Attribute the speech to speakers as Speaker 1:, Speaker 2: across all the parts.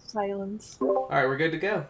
Speaker 1: Silence.
Speaker 2: All right, we're good to go.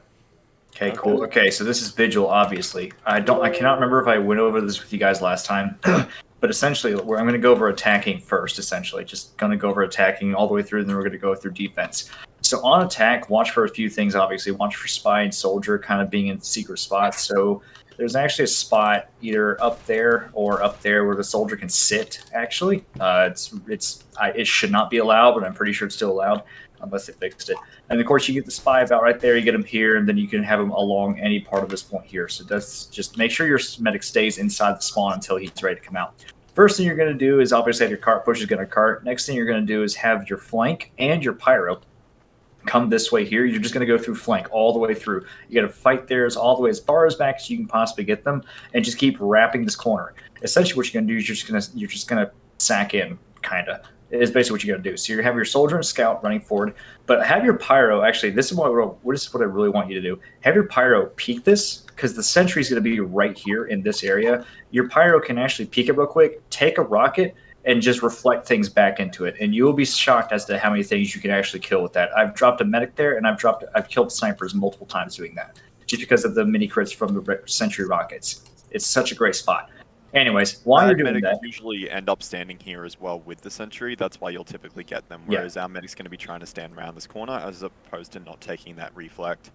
Speaker 3: Okay, cool. Okay, so this is Vigil, obviously. I cannot remember if I went over this with you guys last time, but essentially, I'm going to go over attacking first. Essentially, just going to go over attacking all the way through, and then we're going to go through defense. So on attack, watch for a few things. Obviously, watch for spy and soldier kind of being in secret spots. So there's actually a spot either up there or up there where the soldier can sit. Actually, it should not be allowed, but I'm pretty sure it's still allowed unless they fixed it. And of course, you get the spy about right there. You get him here, and then you can have him along any part of this point here. So that's just make sure your medic stays inside the spawn until he's ready to come out. First thing you're going to do is obviously have your cart push is going to cart. Next thing you're going to do is have your flank and your pyro come this way here. You're just going to go through flank all the way through. You got to fight theirs all the way as far as back as you can possibly get them, and just keep wrapping this corner. Essentially, what you're going to do is you're just going to sack in, kind of. Is basically what you're going to do. So you have your soldier and scout running forward, but have your pyro, actually, this is what I really want you to do. Have your pyro peek this, because the sentry is going to be right here in this area. Your pyro can actually peek it real quick, take a rocket, and just reflect things back into it. And you will be shocked as to how many things you can actually kill with that. I've dropped a medic there, and I've killed snipers multiple times doing that, just because of the mini crits from the sentry rockets. It's such a great spot. Anyways, while you're doing that,
Speaker 4: usually end up standing here as well with the sentry. That's why you'll typically get them. Whereas our medic's going to be trying to stand around this corner as opposed to not taking that reflect.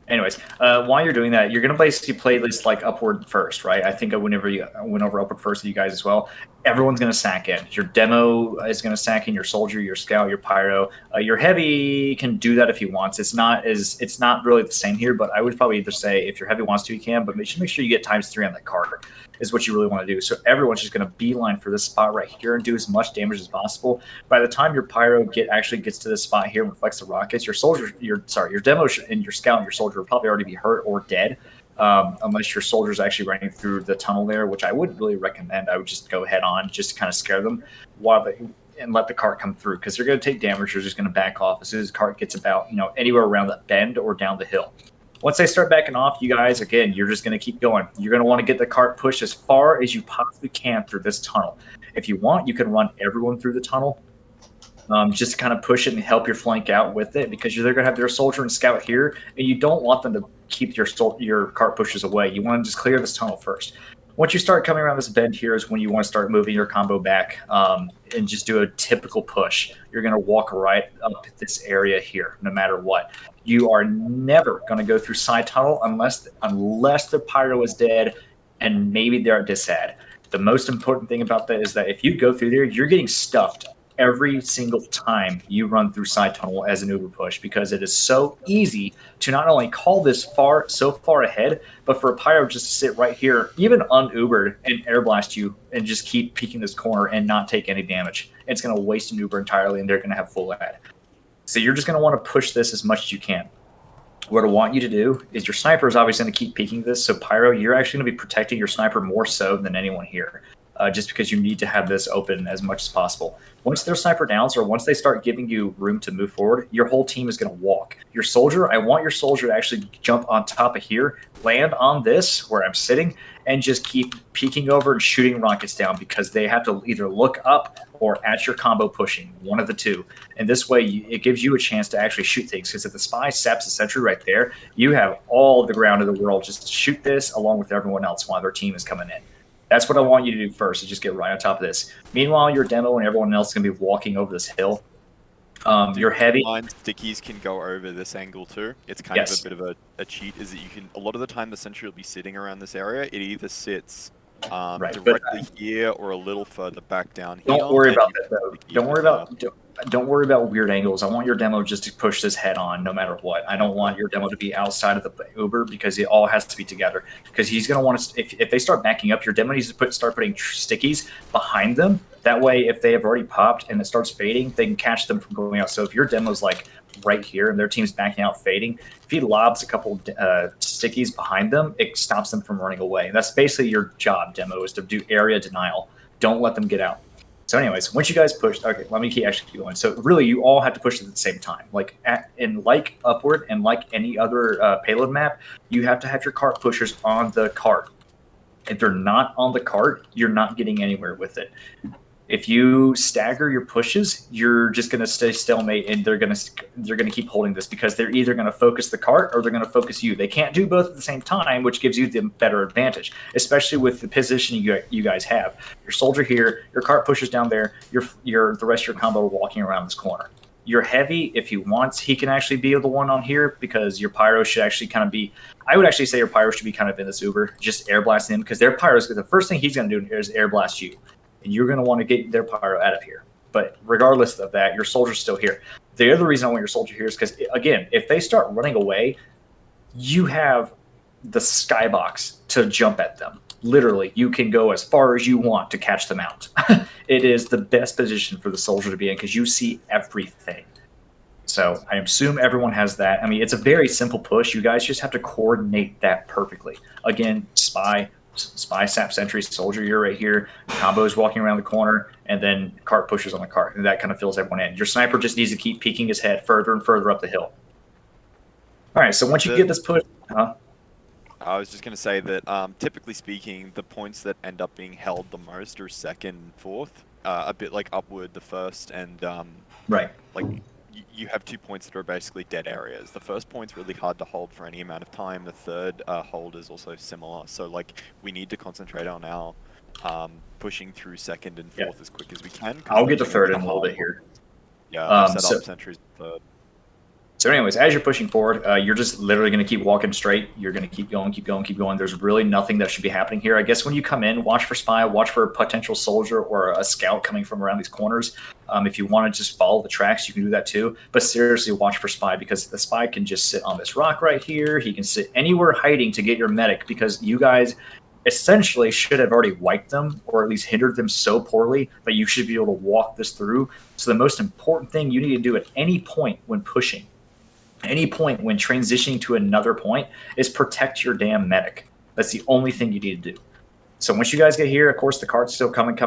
Speaker 3: Anyways, while you're doing that, you're going to basically play this like upward first, right? I think whenever you went over upward first with you guys as well, everyone's going to sack in. Your demo is going to sack in your soldier, your scout, your pyro. Your heavy can do that if he wants. It's not really the same here, but I would probably either say if your heavy wants to, he can, but make sure you get ×3 on that card is what you really want to do. So everyone's just going to beeline for this spot right here and do as much damage as possible. By the time your pyro actually gets to this spot here and reflects the rockets, your demo and your scout and your soldier will probably already be hurt or dead, unless your soldier's actually running through the tunnel there, which I wouldn't really recommend. I would just go head on, just to kind of scare them and let the cart come through, because they're going to take damage. They're just going to back off as soon as the cart gets about anywhere around that bend or down the hill. Once they start backing off, you guys, again, you're just going to keep going. You're going to want to get the cart pushed as far as you possibly can through this tunnel. If you want, you can run everyone through the tunnel, just to kind of push it and help your flank out with it, because they're going to have their soldier and scout here, and you don't want them to keep your cart pushes away. You want to just clear this tunnel first. Once you start coming around this bend here is when you want to start moving your combo back, and just do a typical push. You're going to walk right up this area here, no matter what. You are never going to go through side tunnel unless the pyro is dead and maybe they're disad. The most important thing about that is that if you go through there, you're getting stuffed every single time you run through side tunnel as an uber push, because it is so easy to not only call this so far ahead, but for a pyro just to sit right here, even un-ubered, and air blast you and just keep peeking this corner and not take any damage. It's going to waste an uber entirely, and they're going to have full ad. So you're just going to want to push this as much as you can. What I want you to do is your sniper is obviously going to keep peeking this. So pyro, you're actually going to be protecting your sniper more so than anyone here. Just because you need to have this open as much as possible. Once their sniper downs, or once they start giving you room to move forward, your whole team is going to walk. Your soldier, I want your soldier to actually jump on top of here, land on this where I'm sitting, and just keep peeking over and shooting rockets down, because they have to either look up or at your combo pushing, one of the two. And this way, it gives you a chance to actually shoot things, because if the spy saps the sentry right there, you have all the ground in the world just to shoot this along with everyone else while their team is coming in. That's what I want you to do first, is just get right on top of this. Meanwhile, your demo and everyone else is going to be walking over this hill. Your heavy
Speaker 4: stickies can go over this angle too. It's kind of a bit of a cheat, is that you can, a lot of the time the sentry will be sitting around this area. It either sits directly here or a little further back down here.
Speaker 3: Don't worry about that though. Don't worry about weird angles. I want your demo just to push this head on no matter what. I don't want your demo to be outside of the Uber, because it all has to be together. Because he's going to want to, if they start backing up, your demo needs to start putting stickies behind them. That way, if they have already popped and it starts fading, they can catch them from going out. So if your demo's like right here and their team's backing out fading, if he lobs a couple stickies behind them, it stops them from running away. That's basically your job, demo, is to do area denial. Don't let them get out. So anyways, once you guys push, okay, let me keep going. So really, you all have to push at the same time. Like Upward and like any other payload map, you have to have your cart pushers on the cart. If they're not on the cart, you're not getting anywhere with it. If you stagger your pushes, you're just going to stay stalemate, and they're going to keep holding this because they're either going to focus the cart or they're going to focus you. They can't do both at the same time, which gives you the better advantage, especially with the positioning you guys have. Your soldier here, your cart pushes down there, the rest of your combo walking around this corner. Your heavy, if he wants, he can actually be the one on here because your pyro should actually kind of be. I would actually say your pyro should be kind of in this Uber, just air blasting him because their pyro, the first thing he's going to do is air blast you. And you're going to want to get their pyro out of here. But regardless of that, your soldier's still here. The other reason I want your soldier here is because, again, if they start running away, you have the skybox to jump at them. Literally, you can go as far as you want to catch them out. It is the best position for the soldier to be in because you see everything. So I assume everyone has that. I mean, it's a very simple push. You guys just have to coordinate that perfectly. Again, spy, sap, sentry, soldier, you're right here. Combo's walking around the corner, and then cart pushes on the cart, and that kind of fills everyone in. Your sniper just needs to keep peeking his head further and further up the hill. All right, so once you get this push,
Speaker 4: I was just going to say that typically speaking, the points that end up being held the most are second and fourth, a bit like upward the first, and
Speaker 3: right,
Speaker 4: like you have 2 points that are basically dead areas. The first point's really hard to hold for any amount of time. The third hold is also similar. So like we need to concentrate on our pushing through second and fourth as quick as we can.
Speaker 3: I'll get the third in a little bit here.
Speaker 4: Yeah, set up sentries third.
Speaker 3: So anyways, as you're pushing forward, you're just literally going to keep walking straight. You're going to keep going, keep going, keep going. There's really nothing that should be happening here. I guess when you come in, watch for spy, watch for a potential soldier or a scout coming from around these corners. If you want to just follow the tracks, you can do that too. But seriously, watch for spy because the spy can just sit on this rock right here. He can sit anywhere hiding to get your medic because you guys essentially should have already wiped them or at least hindered them so poorly that you should be able to walk this through. So the most important thing you need to do at any point when pushing, any point when transitioning to another point, is protect your damn medic. That's the only thing you need to do. So once you guys get here, of course, the cart's still coming.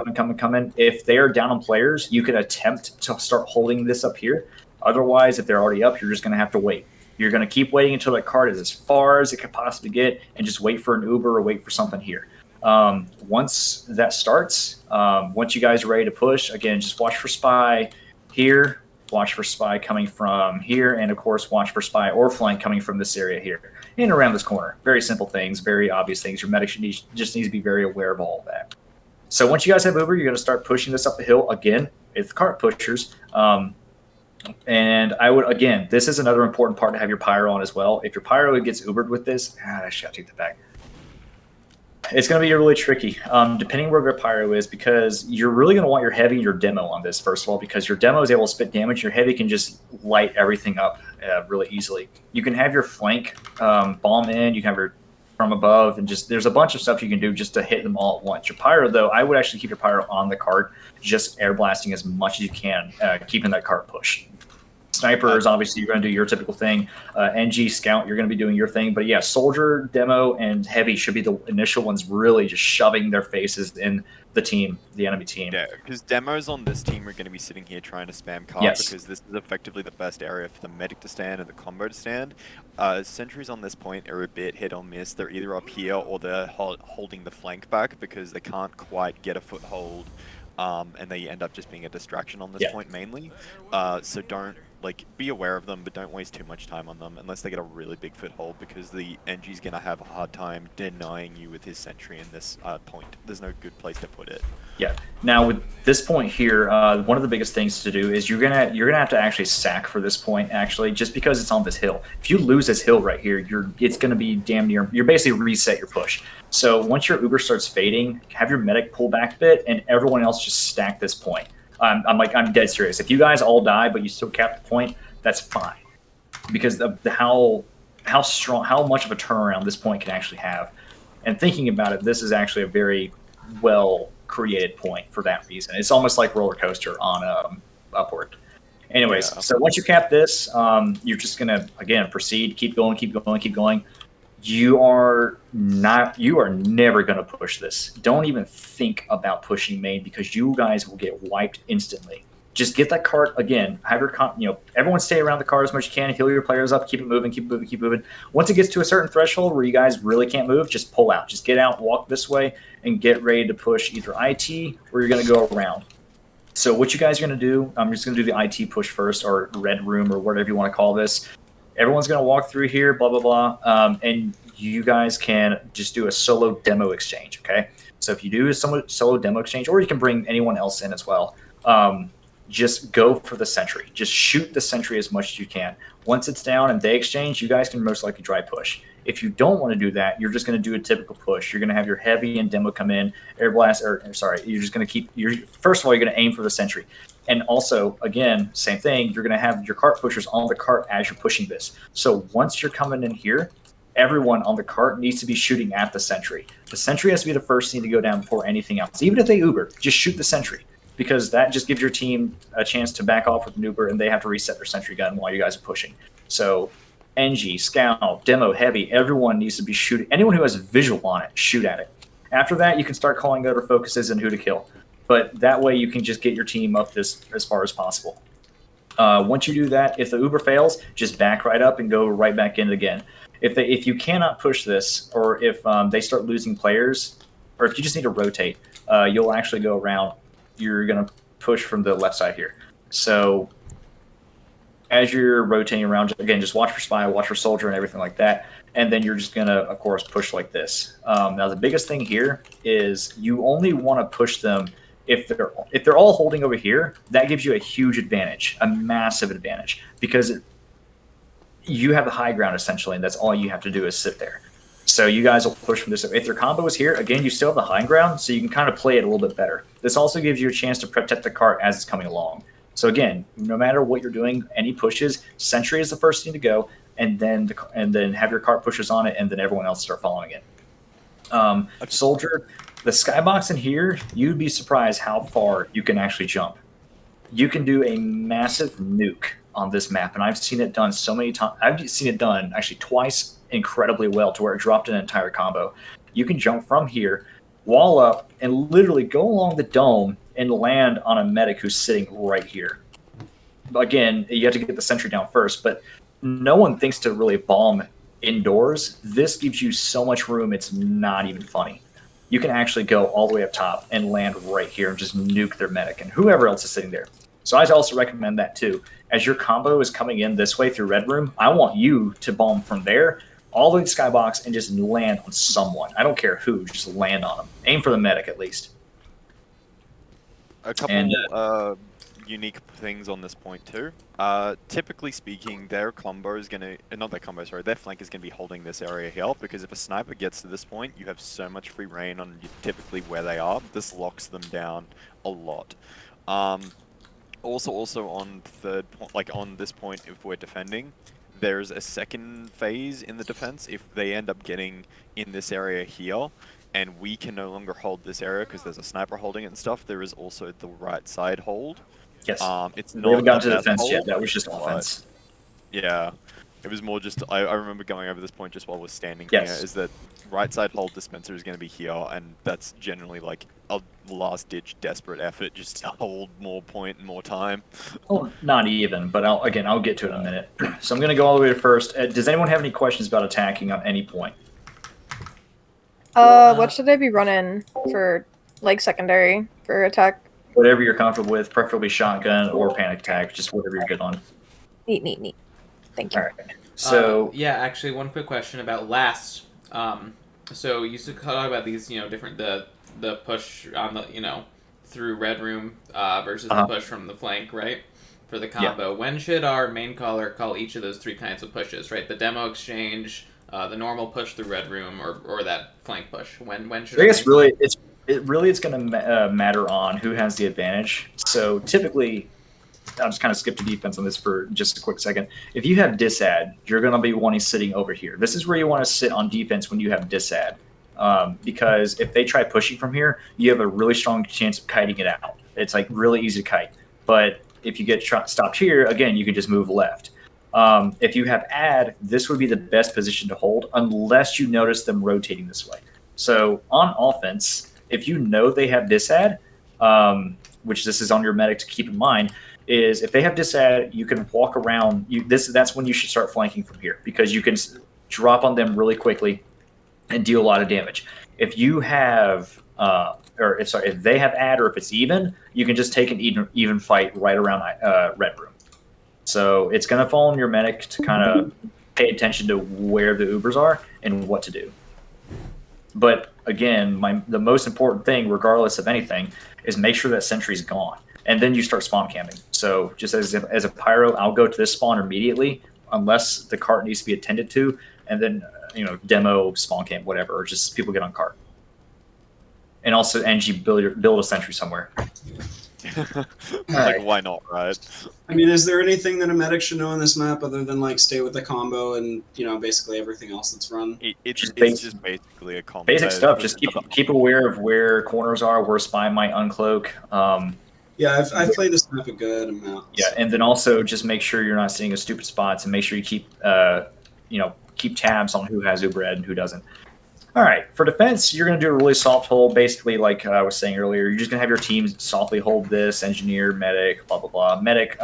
Speaker 3: If they are down on players, you can attempt to start holding this up here. Otherwise, if they're already up, you're just going to have to wait. You're going to keep waiting until that cart is as far as it could possibly get and just wait for an Uber or wait for something here. Once that starts, once you guys are ready to push, again, just watch for spy here. Watch for spy coming from here, and of course, watch for spy or flank coming from this area here and around this corner. Very simple things, very obvious things. Your medic just needs to be very aware of all of that. So once you guys have Uber, you're going to start pushing this up the hill again. It's cart pushers. And I would, again, this is another important part to have your pyro on as well. If your pyro gets Ubered with this, I should take that back. It's going to be really tricky, depending where your pyro is, because you're really going to want your heavy and your demo on this, first of all, because your demo is able to spit damage. Your heavy can just light everything up really easily. You can have your flank bomb in. You can have your from above, and just there's a bunch of stuff you can do just to hit them all at once. Your pyro, though, I would actually keep your pyro on the cart, just air blasting as much as you can, keeping that cart pushed. Snipers, obviously, you're going to do your typical thing. NG, Scout, you're going to be doing your thing. But yeah, Soldier, Demo, and Heavy should be the initial ones really just shoving their faces in the team, the enemy team.
Speaker 4: Yeah, because Demos on this team are going to be sitting here trying to spam cart because this is effectively the best area for the medic to stand and the combo to stand. Sentries on this point are a bit hit or miss. They're either up here or they're holding the flank back because they can't quite get a foothold. And they end up just being a distraction on this point mainly. So don't, be aware of them, but don't waste too much time on them unless they get a really big foothold because the NG's going to have a hard time denying you with his sentry in this point. There's no good place to put it. Yeah.
Speaker 3: Now with this point here, one of the biggest things to do is you're gonna have to actually sack for this point. Actually, just because it's on this hill. If you lose this hill right here, it's gonna be damn near. You're basically reset your push. So once your Uber starts fading, have your medic pull back a bit, and everyone else just stack this point. I'm dead serious. If you guys all die, but you still cap the point, that's fine, because of how much of a turnaround this point can actually have. And thinking about it, this is actually a very well created point for that reason. It's almost like roller coaster on upward. Anyways, so once you cap this, you're just gonna again proceed, keep going. You are never going to push this. Don't even think about pushing main because you guys will get wiped instantly. Just get that cart again. Have your everyone stay around the cart as much as you can. Heal your players up. Keep it moving. Keep moving. Once it gets to a certain threshold where you guys really can't move, just pull out. Just get out, walk this way, and get ready to push either IT or you're going to go around. So what you guys are going to do, I'm just going to do the IT push first, or red room, or whatever you want to call this. Everyone's going to walk through here, blah, blah, blah. And you guys can just do a solo demo exchange, okay? So if you do a solo demo exchange, or you can bring anyone else in as well, just go for the sentry. Just shoot the sentry as much as you can. Once it's down and they exchange, you guys can most likely dry push. If you don't want to do that, you're just going to do a typical push. You're going to have your heavy and demo come in, air blast, you're just going to keep, first of all, you're going to aim for the sentry. And also, again, same thing, you're going to have your cart pushers on the cart as you're pushing this. So once you're coming in here, everyone on the cart needs to be shooting at the sentry. The sentry has to be the first thing to go down before anything else. Even if they Uber, just shoot the sentry, because that just gives your team a chance to back off with an Uber, and they have to reset their sentry gun while you guys are pushing. So NG, Scout, Demo, Heavy, everyone needs to be shooting. Anyone who has visual on it, shoot at it. After that, you can start calling other focuses and who to kill. But that way you can just get your team up this as far as possible. Once you do that, if the Uber fails, just back right up and go right back in again. If you cannot push this, or if they start losing players, or if you just need to rotate, you'll actually go around. You're going to push from the left side here. So as you're rotating around, again, just watch for spy, watch for soldier, and everything like that. And then you're just going to, of course, push like this. Now, the biggest thing here is you only want to push them if they're all holding over here. That gives you a huge advantage, a massive advantage, because you have the high ground, essentially, and that's all you have to do is sit there. So you guys will push from this. If their combo is here, again, you still have the high ground, so you can kind of play it a little bit better. This also gives you a chance to protect the cart as it's coming along. So again, no matter what you're doing, any pushes, sentry is the first thing to go, and then have your cart pushers on it, and then everyone else start following it. Soldier, the skybox in here, you'd be surprised how far you can actually jump. You can do a massive nuke on this map, and I've seen it done so many times. I've seen it done actually twice incredibly well, to where it dropped an entire combo. You can jump from here, wall up, and literally go along the dome and land on a medic who's sitting right here. Again, you have to get the sentry down first, but no one thinks to really bomb indoors. This gives you so much room, it's not even funny. You can actually go all the way up top and land right here and just nuke their medic and whoever else is sitting there. So I also recommend that too. As your combo is coming in this way through Red Room, I want you to bomb from there all the way to Skybox and just land on someone. I don't care who, just land on them. Aim for the medic at least.
Speaker 4: A couple unique things on this point too. Typically speaking, their combo is going to, not their combo, sorry, their flank is going to be holding this area here, because if a sniper gets to this point, you have so much free reign on typically where they are. This locks them down a lot. Also on third point, like on this point, if we're defending, there's a second phase in the defense. If they end up getting in this area here, and we can no longer hold this area because there's a sniper holding it and stuff, there is also the right side hold.
Speaker 3: Yes.
Speaker 4: It's
Speaker 3: we
Speaker 4: not
Speaker 3: haven't gotten to defense
Speaker 4: hold,
Speaker 3: yet. That was just offense.
Speaker 4: Yeah. It was more just, I remember going over this point just while we're standing
Speaker 3: Yes.
Speaker 4: here, is that right side hold dispenser is going to be here, and that's generally like a last-ditch desperate effort just to hold more point and more time.
Speaker 3: Well, not even, but I'll get to it in a minute. So I'm going to go all the way to first. Does anyone have any questions about attacking on any point?
Speaker 1: What should I be running for, like, secondary for attack?
Speaker 3: Whatever you're comfortable with, preferably shotgun or panic attack, just whatever you're good on.
Speaker 1: Neat. Thank you.
Speaker 3: All right. So
Speaker 2: yeah, actually, one quick question about last. So you used to talk about these, different the push on the through red room versus the push from the flank, right? For the combo. Yeah. When should our main caller call each of those three kinds of pushes, right? The demo exchange, the normal push through red room, or that flank push. When should
Speaker 3: I guess it's going to matter on who has the advantage. So typically, I'll just kind of skip to defense on this for just a quick second. If you have disad, you're going to be wanting sitting over here. This is where you want to sit on defense when you have disad. Because if they try pushing from here, you have a really strong chance of kiting it out. It's like really easy to kite. But if you get stopped here, again, you can just move left. If you have ad, this would be the best position to hold unless you notice them rotating this way. So on offense, if you know they have disad, which this is on your medic to keep in mind, is if they have disad, you can walk around. That's when you should start flanking from here, because you can drop on them really quickly and deal a lot of damage. If you have or if they have ad, or if it's even, you can just take an even fight right around red room. So it's going to fall on your medic to kind of pay attention to where the Ubers are and what to do. But again, the most important thing, regardless of anything, is make sure that sentry's gone. And then you start spawn camping. So just as a pyro, I'll go to this spawn immediately, unless the cart needs to be attended to, and then demo, spawn camp, whatever, or just people get on cart. And also, NG build a sentry somewhere.
Speaker 4: Like, why not, right?
Speaker 5: I mean, is there anything that a medic should know on this map other than like stay with the combo and basically everything else that's run?
Speaker 4: It's just basically a combo.
Speaker 3: Basic stuff. Just keep aware of where corners are, where spy might uncloak.
Speaker 5: Yeah, I've played this map a good amount.
Speaker 3: Yeah, and then also just make sure you're not seeing stupid spots, and make sure you keep keep tabs on who has Uber Ed and who doesn't. All right, for defense, you're going to do a really soft hold, basically like I was saying earlier. You're just going to have your team softly hold this, engineer, medic, blah, blah, blah. Medic,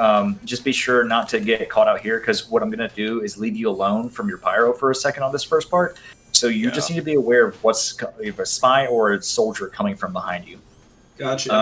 Speaker 3: just be sure not to get caught out here, because what I'm going to do is leave you alone from your pyro for a second on this first part. So you just need to be aware of if a spy or a soldier coming from behind you.
Speaker 5: Gotcha.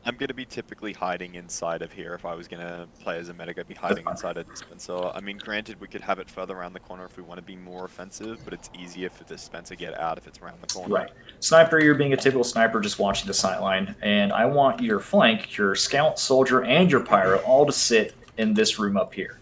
Speaker 4: I'm gonna be typically hiding inside of here. If I was gonna play as a medic, I'd be hiding inside a dispenser. I mean, granted, we could have it further around the corner if we want to be more offensive, but it's easier for the dispenser to get out if it's around the corner.
Speaker 3: Right. Sniper, you're being a typical sniper, just watching the sight line, and I want your flank, your scout, soldier, and your pyro all to sit in this room up here.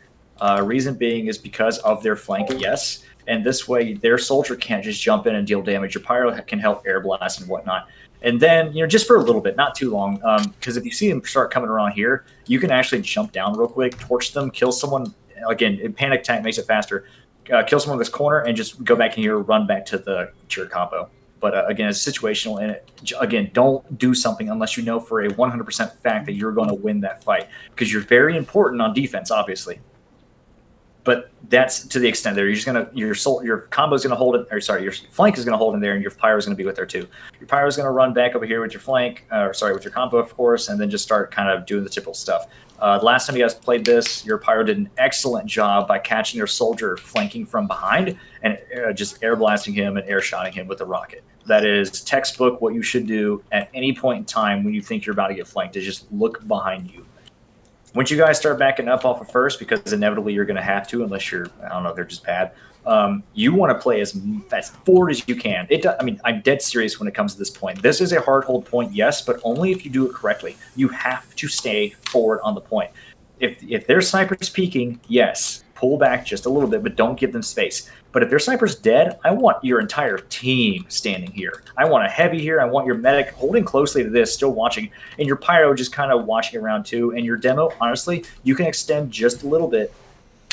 Speaker 3: Reason being is because of their flank, yes, and this way their soldier can't just jump in and deal damage. Your pyro can help air blast and whatnot. And then, just for a little bit, not too long, because if you see them start coming around here, you can actually jump down real quick, torch them, kill someone. Again, panic attack makes it faster. Kill someone in this corner and just go back in here, run back to your combo. But again, it's situational. And again, don't do something unless you know for a 100% fact that you're going to win that fight, because you're very important on defense, obviously. But that's to the extent there. You're just gonna your combo is gonna hold it. Or sorry, your flank is gonna hold in there, and your pyro is gonna be with there too. Your pyro is gonna run back over here with your flank, with your combo, of course, and then just start kind of doing the typical stuff. The last time you guys played this, your pyro did an excellent job by catching your soldier flanking from behind and just air blasting him and air shotting him with a rocket. That is textbook what you should do at any point in time when you think you're about to get flanked. Is just look behind you. Once you guys start backing up off of first, because inevitably you're going to have to, unless they're just bad, you want to play as forward as you can. I'm dead serious when it comes to this point. This is a hard hold point, yes, but only if you do it correctly. You have to stay forward on the point. If their sniper's peeking, yes, pull back just a little bit, but don't give them space. But if their sniper's dead, I want your entire team standing here. I want a heavy here. I want your medic holding closely to this, still watching, and your pyro just kind of watching around too. And your demo, honestly, you can extend just a little bit,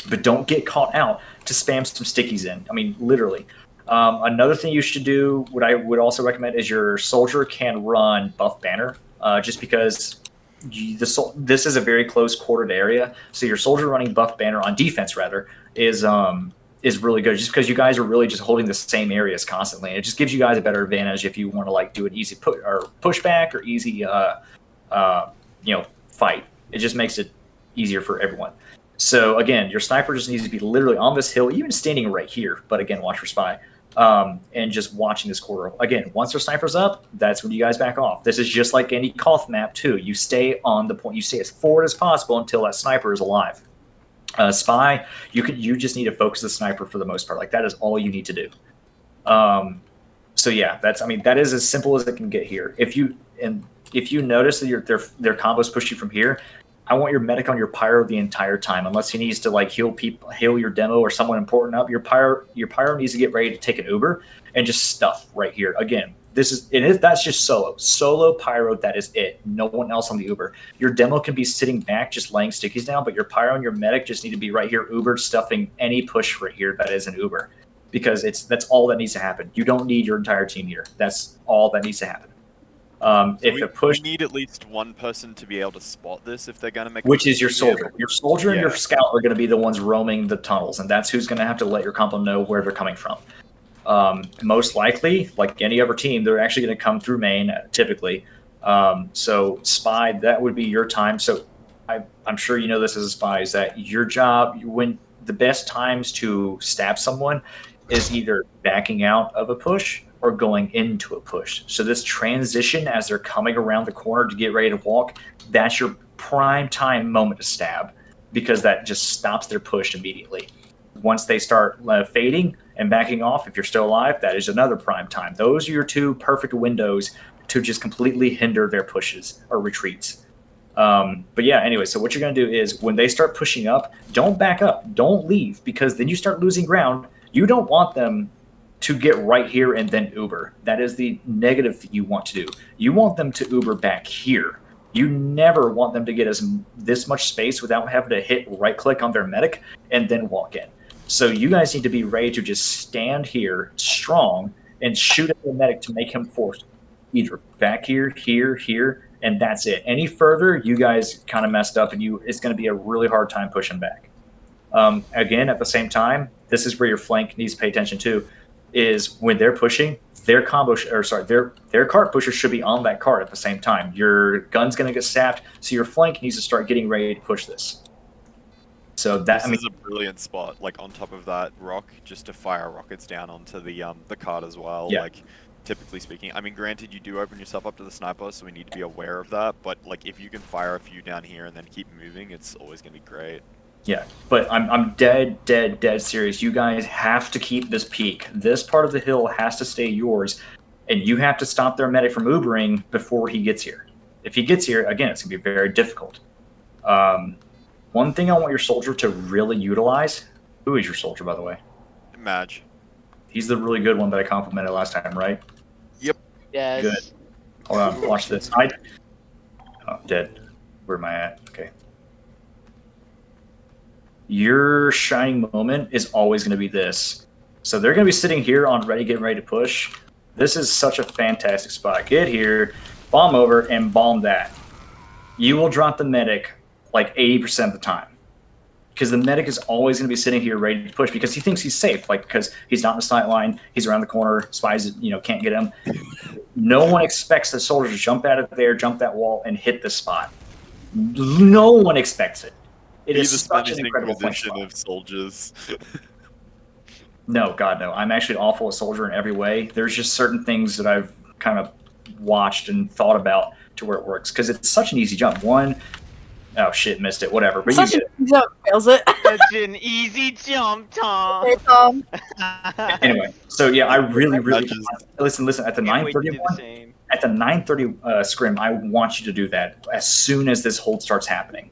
Speaker 3: but don't get caught out to spam some stickies in. I mean, literally. Another thing you should do, what I would also recommend, is your soldier can run buff banner, just because this is a very close quartered area. So your soldier running buff banner on defense, rather, is really good, just because you guys are really just holding the same areas constantly. And it just gives you guys a better advantage if you want to do an easy pushback or easy fight. It just makes it easier for everyone. So again, your sniper just needs to be literally on this hill, even standing right here. But again, watch for spy, and just watching this corridor. Again, once their sniper's up, that's when you guys back off. This is just like any Koth map too. You stay on the point. You stay as forward as possible until that sniper is alive. Spy, you just need to focus the sniper for the most part. That is all you need to do. So yeah, that is as simple as it can get here. If you notice that their combos push you from here, I want your medic on your pyro the entire time, unless he needs to heal your demo or someone important up. Your pyro needs to get ready to take an Uber and just stuff right here. Again, that's just solo pyro. That is it. No one else on the Uber. Your demo can be sitting back, just laying stickies down, but your pyro and your medic just need to be right here, Uber stuffing any push right here that is an Uber, because that's all that needs to happen. You don't need your entire team here. That's all that needs to happen.
Speaker 4: We need at least one person to be able to spot this if they're going to make.
Speaker 3: Which is your soldier. Your soldier and your scout are going to be the ones roaming the tunnels, and that's who's going to have to let your compo know where they're coming from. Most likely, like any other team, they're actually going to come through main typically. So spy, that would be your time. So I'm sure you know this as a spy, is that your job, when the best times to stab someone is either backing out of a push or going into a push. So this transition as they're coming around the corner to get ready to walk, that's your prime time moment to stab, because that just stops their push immediately. Once they start fading and backing off, if you're still alive, that is another prime time. Those are your two perfect windows to just completely hinder their pushes or retreats. But yeah, anyway, so what you're going to do is when they start pushing up, don't back up, don't leave, because then you start losing ground. You don't want them to get right here and then Uber. That is the negative that you want to do. You want them to Uber back here. You never want them to get this much space without having to hit right click on their medic and then walk in. So you guys need to be ready to just stand here strong and shoot at the medic to make him force either back here, here, and that's it. Any further, you guys kind of messed up, and it's going to be a really hard time pushing back. Again, at the same time, this is where your flank needs to pay attention to, is when they're pushing, their cart pusher should be on that cart at the same time. Your gun's going to get sapped, so your flank needs to start getting ready to push this. So this
Speaker 4: is a brilliant spot, like on top of that rock, just to fire rockets down onto the cart as well.
Speaker 3: Yeah.
Speaker 4: Like, typically speaking, I mean, granted, you do open yourself up to the sniper, so we need to be aware of that. But like, if you can fire a few down here and then keep moving, it's always going to be great.
Speaker 3: Yeah, but I'm dead serious. You guys have to keep this peak. This part of the hill has to stay yours, and you have to stop their medic from Ubering before he gets here. If he gets here, again, it's going to be very difficult. One thing I want your soldier to really utilize... Who is your soldier, by the way?
Speaker 4: Madge.
Speaker 3: He's the really good one that I complimented last time, right?
Speaker 4: Yep.
Speaker 6: Yes.
Speaker 3: Good. Hold on, watch this. Oh, dead. Where am I at? Okay. Your shining moment is always going to be this. So they're going to be sitting here on ready, getting ready to push. This is such a fantastic spot. Get here, bomb over, and bomb that. You will drop the medic like 80% of the time. Because the medic is always going to be sitting here ready to push because he thinks he's safe. Like, because he's not in the sight line, he's around the corner, spies, can't get him. No one expects the soldier to jump out of there, jump that wall, and hit this spot. No one expects it. It is such an incredible
Speaker 4: position of soldiers.
Speaker 3: No, God, no. I'm actually awful a soldier in every way. There's just certain things that I've kind of watched and thought about to where it works. Because it's such an easy jump. Oh, shit, missed it. Whatever. But
Speaker 1: such
Speaker 3: you get
Speaker 1: it. Jump fails it.
Speaker 6: Such an easy jump, Tom.
Speaker 1: Hey, Tom.
Speaker 3: Anyway, so yeah, I really listen. At the 9:30 at the 9:30 scrim, I want you to do that as soon as this hold starts happening.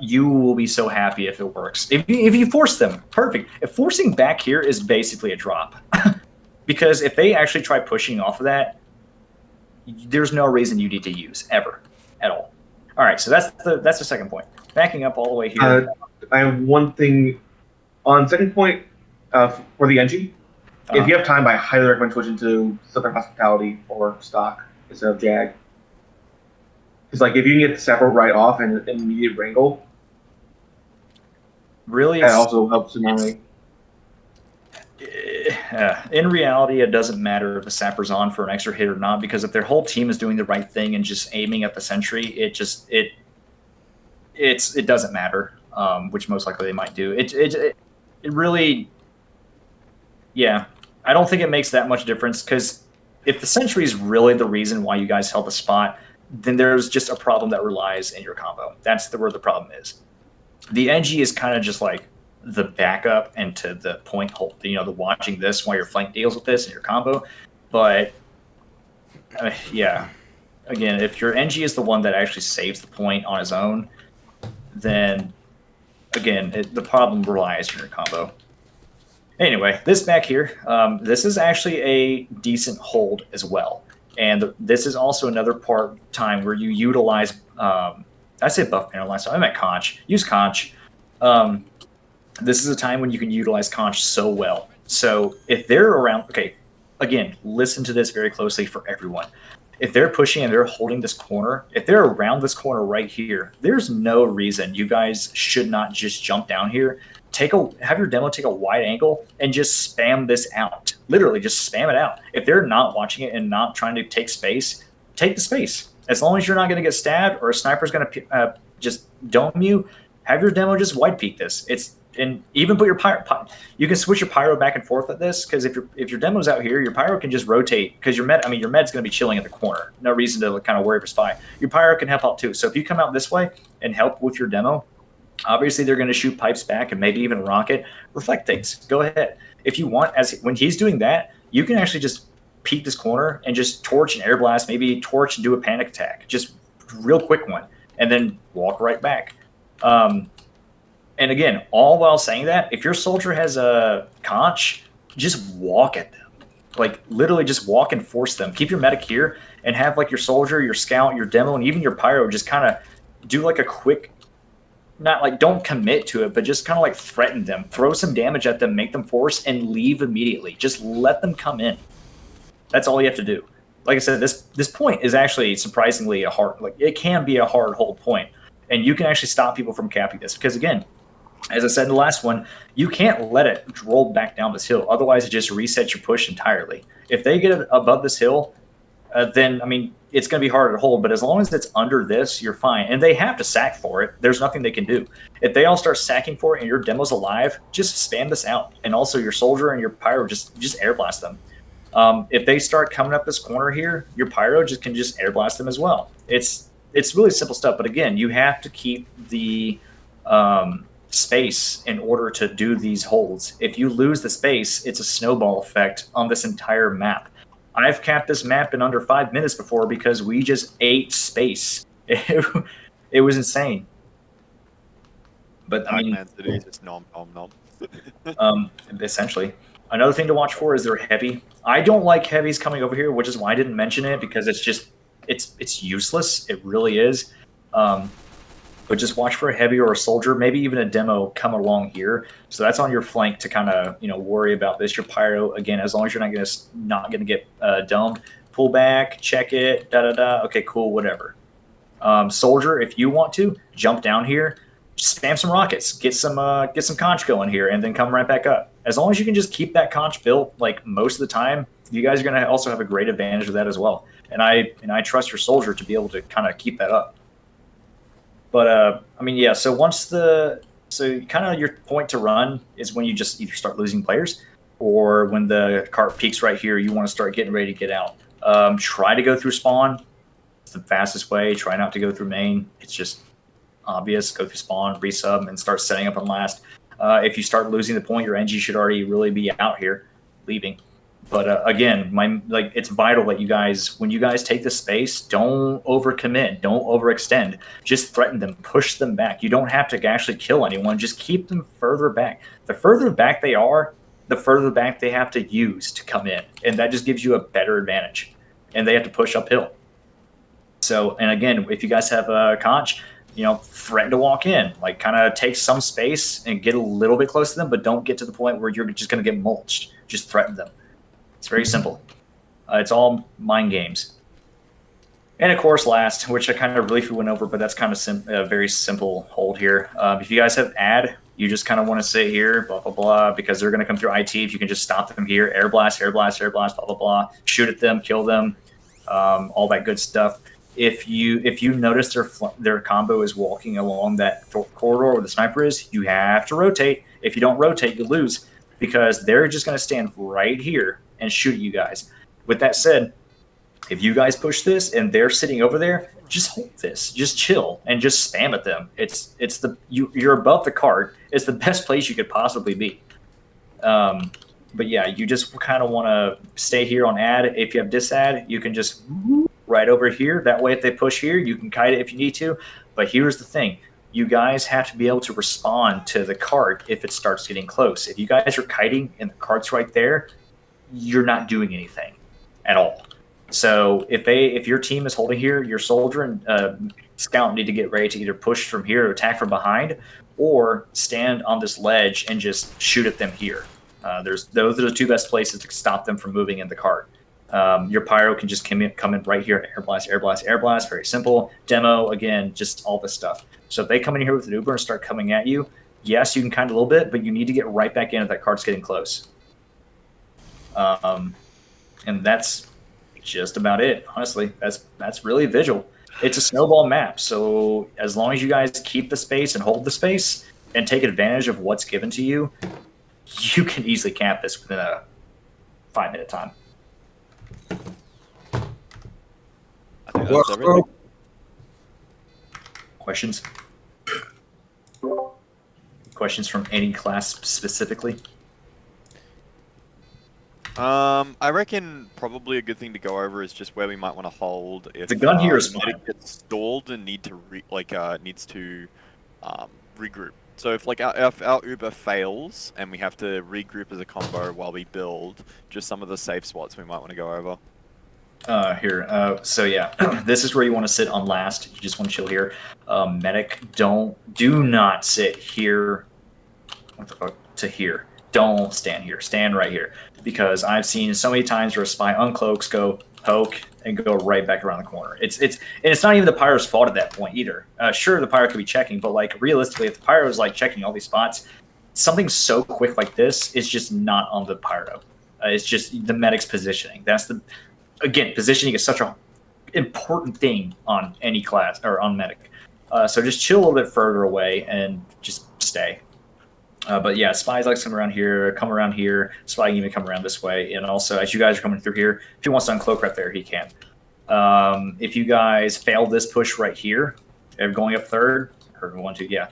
Speaker 3: You will be so happy if it works. If you force them, perfect. If forcing back here is basically a drop, because if they actually try pushing off of that, there's no reason you need to use ever at all. All right, so that's the second point. Backing up all the way here.
Speaker 7: I have one thing on second point for the NG. If you have time, I highly recommend switching to Southern Hospitality or stock instead of Jag. Because like if you can get the sapper right off and an immediate wrangle,
Speaker 3: really,
Speaker 7: that also helps in
Speaker 3: in reality, it doesn't matter if the sapper's on for an extra hit or not, because if their whole team is doing the right thing and just aiming at the sentry, it doesn't matter, which most likely they might do. It really, yeah, I don't think it makes that much difference, because if the sentry is really the reason why you guys held the spot, then there's just a problem that relies in your combo. That's where the problem is. The NG is kind of just like the backup and to the point hold, the watching this while your flank deals with this in your combo. But yeah, again, if your NG is the one that actually saves the point on his own, then again, the problem relies in your combo. Anyway, this back here, this is actually a decent hold as well. And this is also another time where you utilize, I said buff panel last time, I meant conch. Use conch. This is a time when you can utilize conch so well. So if they're around, okay, again, listen to this very closely for everyone. If they're pushing and they're holding this corner, if they're around this corner right here, there's no reason you guys should not just jump down here. Have your demo take a wide angle and just spam this out. Literally, just spam it out. If they're not watching it and not trying to take space, take the space. As long as you're not going to get stabbed or a sniper's going to just dome you, have your demo just wide peek this. It's and even put your pyro. You can switch your pyro back and forth at this because if your demo's out here, your pyro can just rotate because your med. I mean, your med's going to be chilling in the corner. No reason to kind of worry for spy. Your pyro can help out too. So if you come out this way and help with your demo, obviously they're going to shoot pipes back and maybe even rocket, reflect things. Go ahead if you want. When he's doing that, you can actually just peek this corner and just torch and air blast, maybe torch and do a panic attack, just real quick one, and then walk right back. And again, all while saying that, if your soldier has a conch, just walk at them. Like literally just walk and force them. Keep your medic here and have like your soldier, your scout, your demo, and even your pyro just kind of do like a quick, not like don't commit to it, but just kind of like threaten them, throw some damage at them, make them force, and leave immediately. Just let them come in. That's all you have to do. Like I said, this point is actually surprisingly a hard, like it can be a hard hold point, and you can actually stop people from capping this because again, as I said in the last one, you can't let it roll back down this hill. Otherwise, it just resets your push entirely. If they get above this hill, then, I mean, it's going to be harder to hold. But as long as it's under this, you're fine. And they have to sack for it. There's nothing they can do. If they all start sacking for it and your demo's alive, just spam this out. And also your soldier and your pyro, just air blast them. If they start coming up this corner here, your pyro can just air blast them as well. It's really simple stuff. But again, you have to keep the space in order to do these holds. If you lose the space, it's a snowball effect on this entire map. I've capped this map in under 5 minutes before because we just ate space. It was insane. But I mean,
Speaker 4: just nom nom nom.
Speaker 3: Essentially. Another thing to watch for is they're heavy. I don't like heavies coming over here, which is why I didn't mention it because it's useless. It really is. But just watch for a heavy or a soldier, maybe even a demo come along here. So that's on your flank to kind of worry about this. Your pyro again, as long as you're not gonna get domed, pull back, check it, da da da. Okay, cool, whatever. Soldier, if you want to jump down here, just spam some rockets, get some conch going here, and then come right back up. As long as you can just keep that conch built, like most of the time, you guys are gonna also have a great advantage of that as well. And I trust your soldier to be able to kind of keep that up. But I mean, yeah. So kind of your point to run is when you just either start losing players, or when the cart peaks right here, you want to start getting ready to get out. Try to go through spawn. It's the fastest way. Try not to go through main. It's just obvious. Go through spawn, resub, and start setting up on last. If you start losing the point, your NG should already really be out here, leaving. But again, it's vital that you guys, when you guys take the space, don't overcommit, don't overextend. Just threaten them, push them back. You don't have to actually kill anyone. Just keep them further back. The further back they are, the further back they have to use to come in, and that just gives you a better advantage. And they have to push uphill. So, and again, if you guys have a conch, threaten to walk in, like kind of take some space and get a little bit close to them, but don't get to the point where you're just going to get mulched. Just threaten them. It's very simple. It's all mind games. And of course, last, which I kind of briefly went over, but that's kind of a very simple hold here. If you guys have ad, you just kind of want to sit here, blah, blah, blah, because they're going to come through IT. If you can just stop them here, air blast, air blast, air blast, blah, blah, blah, shoot at them, kill them, all that good stuff. If you notice their combo is walking along that corridor where the sniper is, you have to rotate. If you don't rotate, you lose, because they're just going to stand right here and shoot you guys. With that said, if you guys push this and they're sitting over there, just hold this, just chill, and just spam at them. You're above the cart. It's the best place you could possibly be. But yeah, you just kind of want to stay here on ad. If you have disad, you can just right over here. That way, if they push here, you can kite it if you need to. But here's the thing. You guys have to be able to respond to the cart if it starts getting close. If you guys are kiting and the cart's right there, you're not doing anything at all. So if your team is holding here, your soldier and scout need to get ready to either push from here or attack from behind, or stand on this ledge and just shoot at them here. Those are the two best places to stop them from moving in the cart. Your pyro can just come in right here, air blast, air blast, air blast. Very simple. Demo, again, just all this stuff. So if they come in here with an Uber and start coming at you, yes, you can kind of a little bit, but you need to get right back in if that cart's getting close. And that's just about it. Honestly, that's really Vigil. It's a snowball map, so as long as you guys keep the space and hold the space, and take advantage of what's given to you, you can easily camp this within a 5-minute time.
Speaker 4: I think that's everything.
Speaker 3: Questions? Questions from any class specifically?
Speaker 4: I reckon probably a good thing to go over is just where we might want to hold if
Speaker 3: the gun here is
Speaker 4: medic gets stalled and needs to regroup. So if if our Uber fails and we have to regroup as a combo while we build, just some of the safe spots we might want to go over.
Speaker 3: So yeah, this is where you want to sit on last. You just want to chill here. Medic, do not sit here. What the fuck? To here. Don't stand here. Stand right here. Because I've seen so many times where a spy uncloaks, go poke, and go right back around the corner. It's not even the pyro's fault at that point either. Sure, the pyro could be checking, but like realistically, if the pyro is like checking all these spots, something so quick like this is just not on the pyro. It's just the medic's positioning. Again, positioning is such an important thing on any class or on medic. So just chill a little bit further away and just stay. But yeah, spies like to come around here. Spy can even come around this way. And also, as you guys are coming through here, if he wants to uncloak right there, he can. If you guys fail this push right here, going up third, or 1, 2, yeah.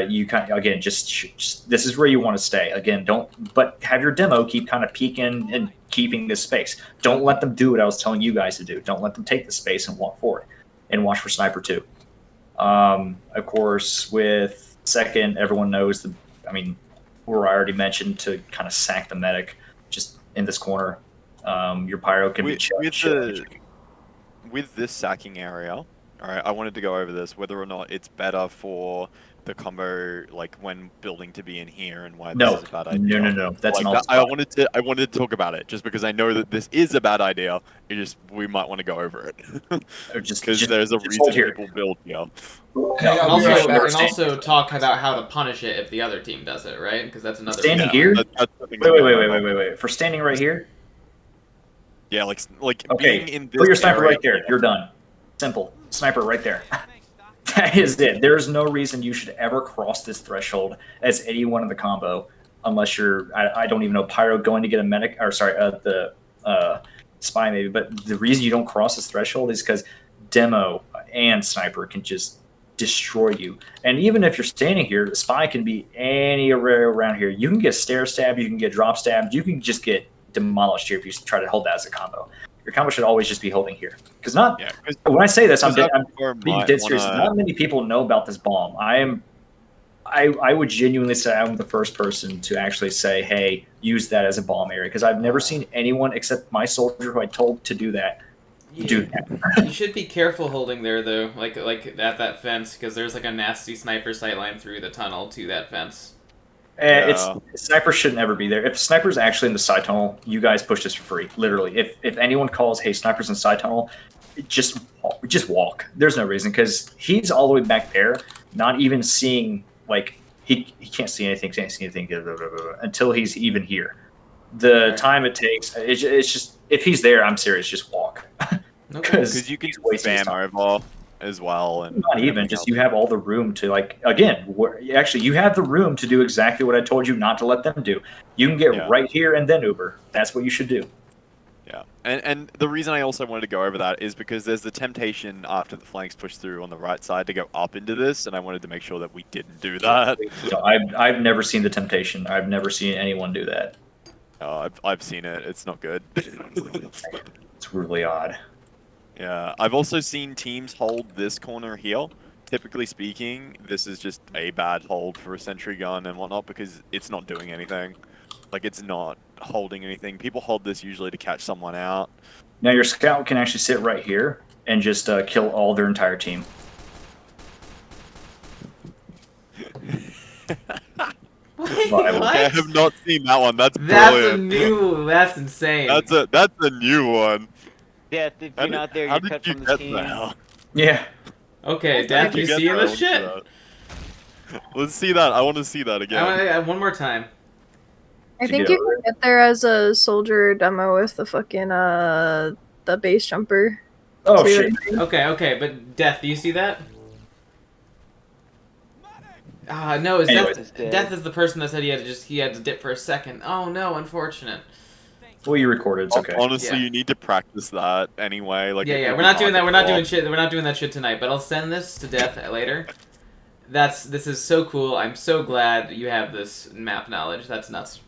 Speaker 3: You kind of, again, just this is where you want to stay. Again, but have your demo keep kind of peeking and keeping this space. Don't let them do what I was telling you guys to do. Don't let them take the space and walk forward, and watch for sniper too. Of course, with second, everyone knows where I already mentioned to kind of sack the medic just in this corner. Your pyro can be
Speaker 4: with this sacking area. All right, I wanted to go over this, whether or not it's better for the combo, like when building, to be in here, and why this is a bad idea.
Speaker 3: No. That's not.
Speaker 4: I wanted to talk about it just because I know that this is a bad idea. We might want to go over it because there's a reason people build. Yeah.
Speaker 2: And also talk about how to punish it if the other team does it, right? Because that's another.
Speaker 3: Standing here. Wait. For standing right here.
Speaker 4: Yeah, like
Speaker 3: okay.
Speaker 4: Being in this
Speaker 3: put your sniper
Speaker 4: area,
Speaker 3: right there. You're done. Simple. Sniper right there. That is it. There's no reason you should ever cross this threshold as anyone in the combo, unless you're, I don't even know, pyro going to get a medic, or sorry, the spy maybe. But the reason you don't cross this threshold is because demo and sniper can just destroy you. And even if you're standing here, the spy can be anywhere around here. You can get stair stabbed, you can get drop stabbed, you can just get demolished here if you try to hold that as a combo. Your combo should always just be holding here. Because when I say this, I'm being dead serious. Not many people know about this bomb. I would genuinely say I'm the first person to actually say, hey, use that as a bomb area. Because I've never seen anyone except my soldier who I told to do that. Do that.
Speaker 2: You should be careful holding there, though, like at that fence, because there's like a nasty sniper sight line through the tunnel to that fence.
Speaker 3: Sniper shouldn't ever be there. If the sniper's actually in the side tunnel, you guys push this for free. Literally, if anyone calls, "Hey, sniper's in side tunnel," just walk. There's no reason because he's all the way back there, not even seeing he can't see anything, until he's even here. The time it takes, it's just if he's there, I'm serious, just walk.
Speaker 4: Because you can spam over as well, and
Speaker 3: not even just you have all the room to actually you have the room to do exactly what I told you not to let them do. You can get right here and then Uber. That's what you should do.
Speaker 4: Yeah, and the reason I also wanted to go over that is because there's the temptation after the flanks push through on the right side to go up into this, and I wanted to make sure that we didn't do that.
Speaker 3: No, I've never seen the temptation. I've never seen anyone do that.
Speaker 4: Oh, I've seen it. It's not good.
Speaker 3: It's really odd.
Speaker 4: Yeah, I've also seen teams hold this corner here. Typically speaking, this is just a bad hold for a sentry gun and whatnot because it's not doing anything. Like, it's not holding anything. People hold this usually to catch someone out.
Speaker 3: Now your scout can actually sit right here and just kill all their entire team.
Speaker 4: I have not seen that one. That's brilliant.
Speaker 2: That's insane.
Speaker 4: That's a new one.
Speaker 6: Death, if you're not there, you're cut from the team.
Speaker 3: Yeah.
Speaker 2: Okay, Death, you see this shit?
Speaker 4: Let's see that. I want to see that again.
Speaker 2: One more time.
Speaker 1: I think you can get there as a soldier demo with the fucking the base jumper.
Speaker 3: Oh shit.
Speaker 2: Okay, but Death, do you see that? No, is Death is the person that said he had to dip for a second. Oh no, unfortunate.
Speaker 3: Well, you recorded. It's okay.
Speaker 4: Honestly, you need to practice that anyway. Like,
Speaker 2: yeah, we're not doing that. We're not doing shit. We're not doing that shit tonight. But I'll send this to Death later. This is so cool. I'm so glad you have this map knowledge. That's nuts.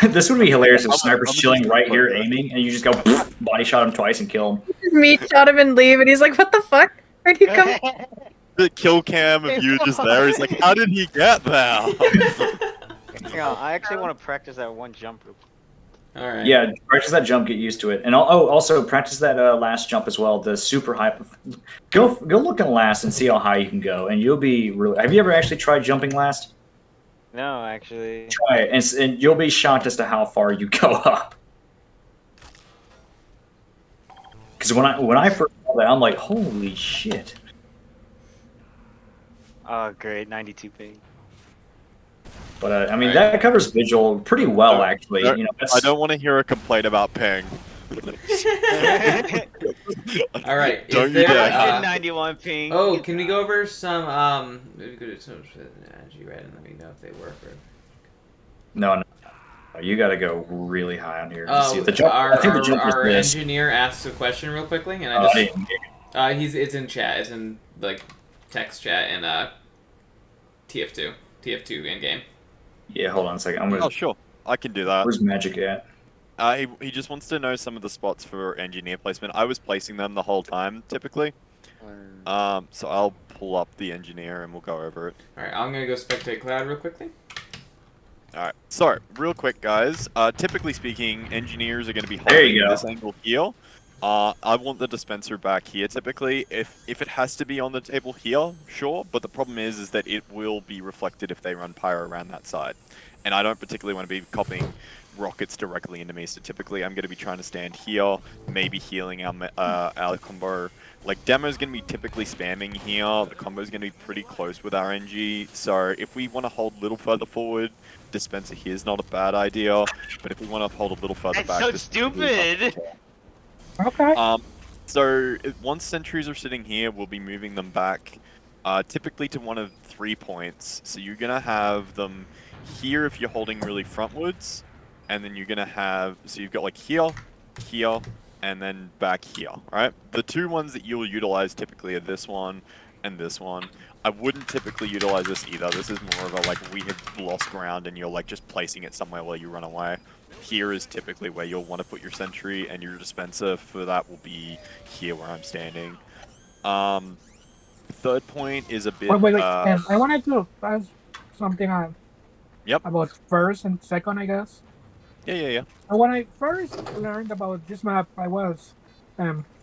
Speaker 3: This would be hilarious if Sniper's chilling right here aiming, and you just go body shot him twice and kill him.
Speaker 1: Me shot him and leave, and he's like, "What the fuck? Where'd he come?"
Speaker 4: The kill cam of you just there. He's like, "How did he get there?"
Speaker 6: Yeah, I actually want to practice that one jump.
Speaker 2: All right.
Speaker 3: Yeah, practice that jump, get used to it, and also practice that last jump as well. The super high. Go look at last and see how high you can go, and you'll be really. Have you ever actually tried jumping last?
Speaker 6: No, actually.
Speaker 3: Try it, and you'll be shocked as to how far you go up. Because when I first saw that, I'm like, holy shit.
Speaker 6: Oh, great, 92 ping.
Speaker 3: But I mean, that covers Vigil pretty well, actually. You know,
Speaker 4: I don't want to hear a complaint about ping.
Speaker 2: All right.
Speaker 6: Don't you dare. 91 ping.
Speaker 2: Oh, can we go over some maybe go to some strategy, right, and let me know if they work. Or...
Speaker 3: No. You got to go really high on here.
Speaker 2: Oh,
Speaker 3: see the jump.
Speaker 2: I think the jump our engineer asks a question real quickly, and I just it's in chat. It's in like text chat and TF2 in game.
Speaker 3: Yeah, hold on a second. I'm gonna...
Speaker 4: Oh, sure. I can do that.
Speaker 3: Where's Magic at?
Speaker 4: He just wants to know some of the spots for engineer placement. I was placing them the whole time, typically. So I'll pull up the engineer and we'll go over it.
Speaker 2: Alright, I'm going to go spectate Cloud real quickly.
Speaker 4: Alright, so, real quick, guys. Typically speaking, engineers are going to be holding this angle here. I want the dispenser back here, typically. If it has to be on the table here, sure. But the problem is that it will be reflected if they run pyro around that side. And I don't particularly want to be copying rockets directly into me, so typically I'm going to be trying to stand here, maybe healing our combo. Like, Demo's going to be typically spamming here, the combo's going to be pretty close with our NG, so if we want to hold a little further forward, dispenser here is not a bad idea, but if we want to hold a little further back...
Speaker 6: That's so stupid!
Speaker 8: Okay.
Speaker 4: So, once sentries are sitting here, we'll be moving them back, typically to one of 3 points, so you're going to have them here if you're holding really frontwards, and then you're going to have, so you've got like here, here, and then back here, right? The 2 ones that you'll utilize typically are this one and this one. I wouldn't typically utilize this either. This is more of a like, we have lost ground and you're like just placing it somewhere while you run away. Here is typically where you'll want to put your sentry, and your dispenser for that will be here where I'm standing. Third point is a bit...
Speaker 8: Wait. I wanted to ask something on...
Speaker 4: Yep.
Speaker 8: About first and second, I guess.
Speaker 4: Yeah.
Speaker 8: When I first learned about this map, I was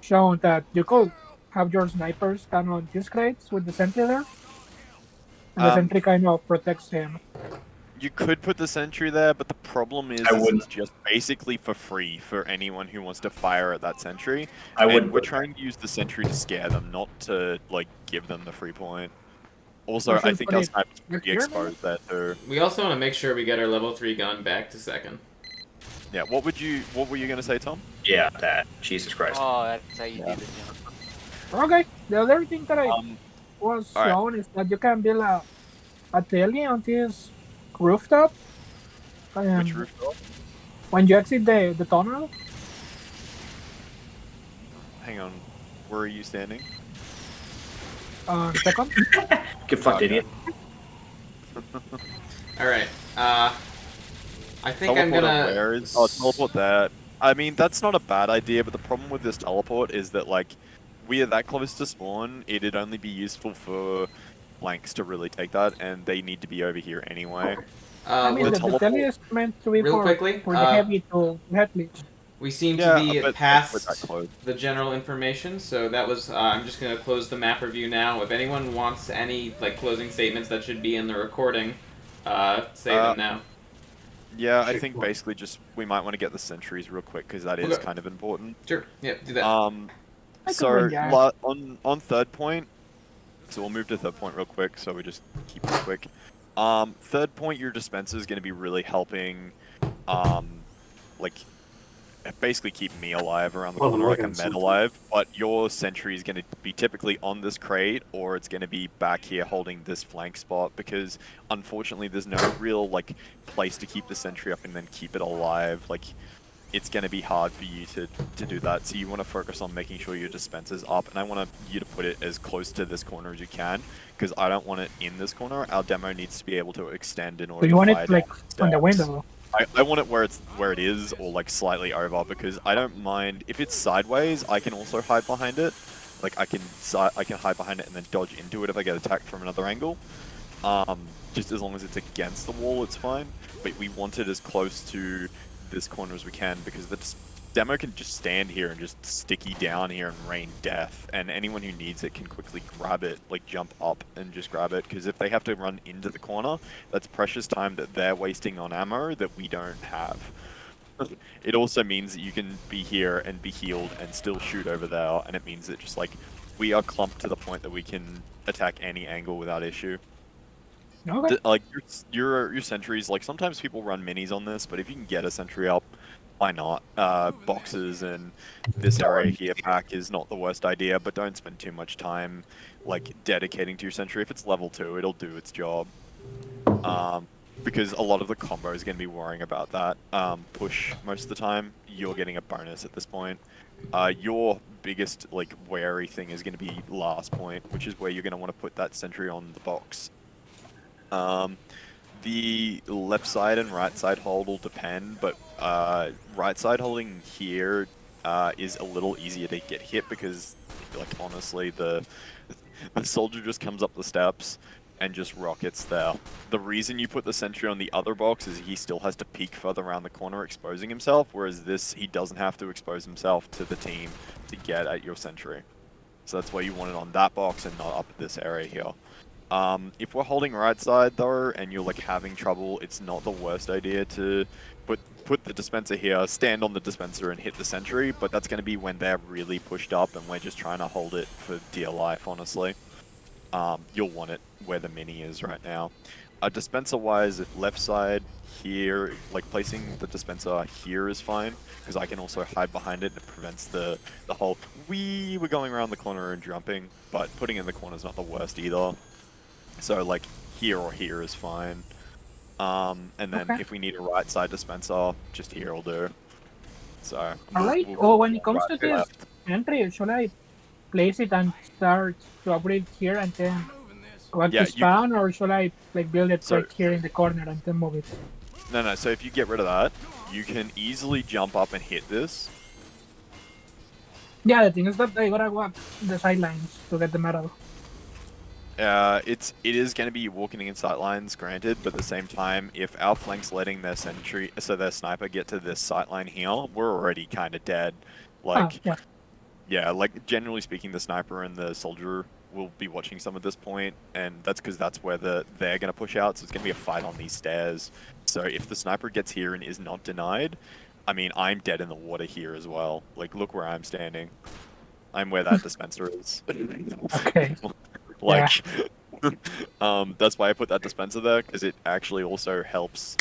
Speaker 8: shown that you could have your snipers stand on these crates with the sentry there. And the sentry kind of protects him.
Speaker 4: You could put the sentry there, but the problem is it's just basically for free for anyone who wants to fire at that sentry. We're trying to use the sentry to scare them, not to like give them the free point. Also, I think our sniper's pretty exposed there too.
Speaker 2: We also want to make sure we get our level 3 gun back to second.
Speaker 4: Yeah, what were you gonna say, Tom?
Speaker 3: Yeah, that. Jesus Christ.
Speaker 6: Oh, that's how you do this.
Speaker 8: Okay, the other thing that I was shown is that you can build a tele on this rooftop.
Speaker 4: Which rooftop?
Speaker 8: When you exit the tunnel.
Speaker 4: Hang on, where are you standing?
Speaker 8: Second.
Speaker 3: Get fucked, idiot.
Speaker 2: Alright, I think I'm gonna...
Speaker 4: Teleport that. I mean, that's not a bad idea, but the problem with this teleport is that, like, we are that close to spawn, it'd only be useful for flanks to really take that, and they need to be over here anyway.
Speaker 8: I mean, the tele is meant to be for the heavy to head leech.
Speaker 2: We seem to be past the general information, so that was, I'm just going to close the map review now. If anyone wants any, like, closing statements that should be in the recording, say them now.
Speaker 4: Yeah, I think basically just, we might want to get the sentries real quick, because that is kind of important.
Speaker 2: Sure, yeah, do that.
Speaker 4: So, on third point, so we'll move to third point real quick, so we just keep it quick. Third point, your dispenser is going to be really helping, like, basically keep me alive around the
Speaker 5: Well, the
Speaker 4: corner like I'm
Speaker 5: Morgans.
Speaker 4: med alive, but your sentry is going to be typically on this crate, or it's going to be back here holding this flank spot, because unfortunately there's no real like place to keep the sentry up and then keep it alive. Like, it's going to be hard for you to do that, so you want to focus on making sure your dispenser's up, and I want you to put it as close to this corner as you can, because I don't want it in this corner. Our demo needs to be able to extend in order
Speaker 8: So you
Speaker 4: to
Speaker 8: want
Speaker 4: fire
Speaker 8: it like on the window?
Speaker 4: I want it where it is, or like slightly over, because I don't mind if it's sideways. I can also hide behind it. Like I can hide behind it and then dodge into it if I get attacked from another angle. Just as long as it's against the wall, it's fine. But we want it as close to this corner as we can, because the demo can just stand here and just sticky down here and rain death, and anyone who needs it can quickly grab it, like jump up and just grab it, because if they have to run into the corner, that's precious time that they're wasting on ammo that we don't have. It also means that you can be here and be healed and still shoot over there, and it means that just like we are clumped to the point that we can attack any angle without issue.
Speaker 8: Okay.
Speaker 4: Like your sentries, like sometimes people run minis on this, but if you can get a sentry up, why not? Boxes and this area here back is not the worst idea, but don't spend too much time like dedicating to your sentry. If it's level 2, it'll do its job. Because a lot of the combo is going to be worrying about that push most of the time. You're getting a bonus at this point. Your biggest like wary thing is going to be last point, which is where you're going to want to put that sentry on the box. The left side and right side hold will depend, but right side holding here is a little easier to get hit, because, like, honestly, the soldier just comes up the steps and just rockets there. The reason you put the sentry on the other box is he still has to peek further around the corner exposing himself, whereas this, he doesn't have to expose himself to the team to get at your sentry. So that's why you want it on that box and not up this area here. If we're holding right side though, and you're like having trouble, it's not the worst idea to put the dispenser here, stand on the dispenser and hit the sentry, but that's going to be when they're really pushed up and we're just trying to hold it for dear life, honestly. You'll want it where the mini is right now. Dispenser wise, left side here, like placing the dispenser here is fine, because I can also hide behind it and it prevents the whole we're going around the corner and jumping, but putting it in the corner is not the worst either. So like here or here is fine. And then if we need a right side dispenser, just here will do. So
Speaker 8: alright. When it comes to this entry, should I place it and start to upgrade here and then go back to spawn, or should I like build it right here in the corner and then move it?
Speaker 4: No. So if you get rid of that, you can easily jump up and hit this.
Speaker 8: Yeah, the thing is that I gotta go up the sidelines to get the medal.
Speaker 4: It is going to be walking in sight lines, granted, but at the same time, if our flank's letting their sentry, so their sniper get to this sight line here, we're already kind of dead. Like, yeah, like generally speaking, the sniper and the soldier will be watching some at this point, and that's because that's where they're going to push out. So it's going to be a fight on these stairs. So if the sniper gets here and is not denied, I mean, I'm dead in the water here as well. Like, look where I'm standing. I'm where that dispenser is.
Speaker 8: Okay.
Speaker 4: Like, that's why I put that dispenser there, because it actually also helps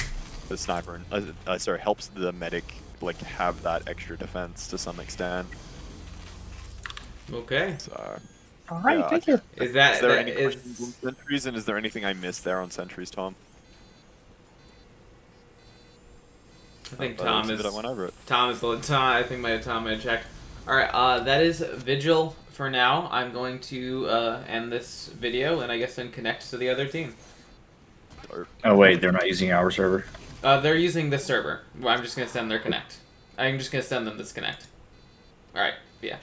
Speaker 4: the sniper, and helps the medic like have that extra defense to some extent.
Speaker 2: Okay.
Speaker 4: So,
Speaker 8: all right, thank you.
Speaker 2: Is there
Speaker 4: any questions on sentries, and is there anything I missed there on sentries, Tom?
Speaker 2: I think Tom is.
Speaker 4: I went over it.
Speaker 2: Tom is the Tom. I think my Tom might check. All right. That is Vigil for now. I'm going to end this video, and I guess then connect to the other team.
Speaker 3: Oh wait, they're not using our server.
Speaker 2: They're using this server. I'm just gonna send their connect. I'm just gonna send them this connect. All right. Yeah.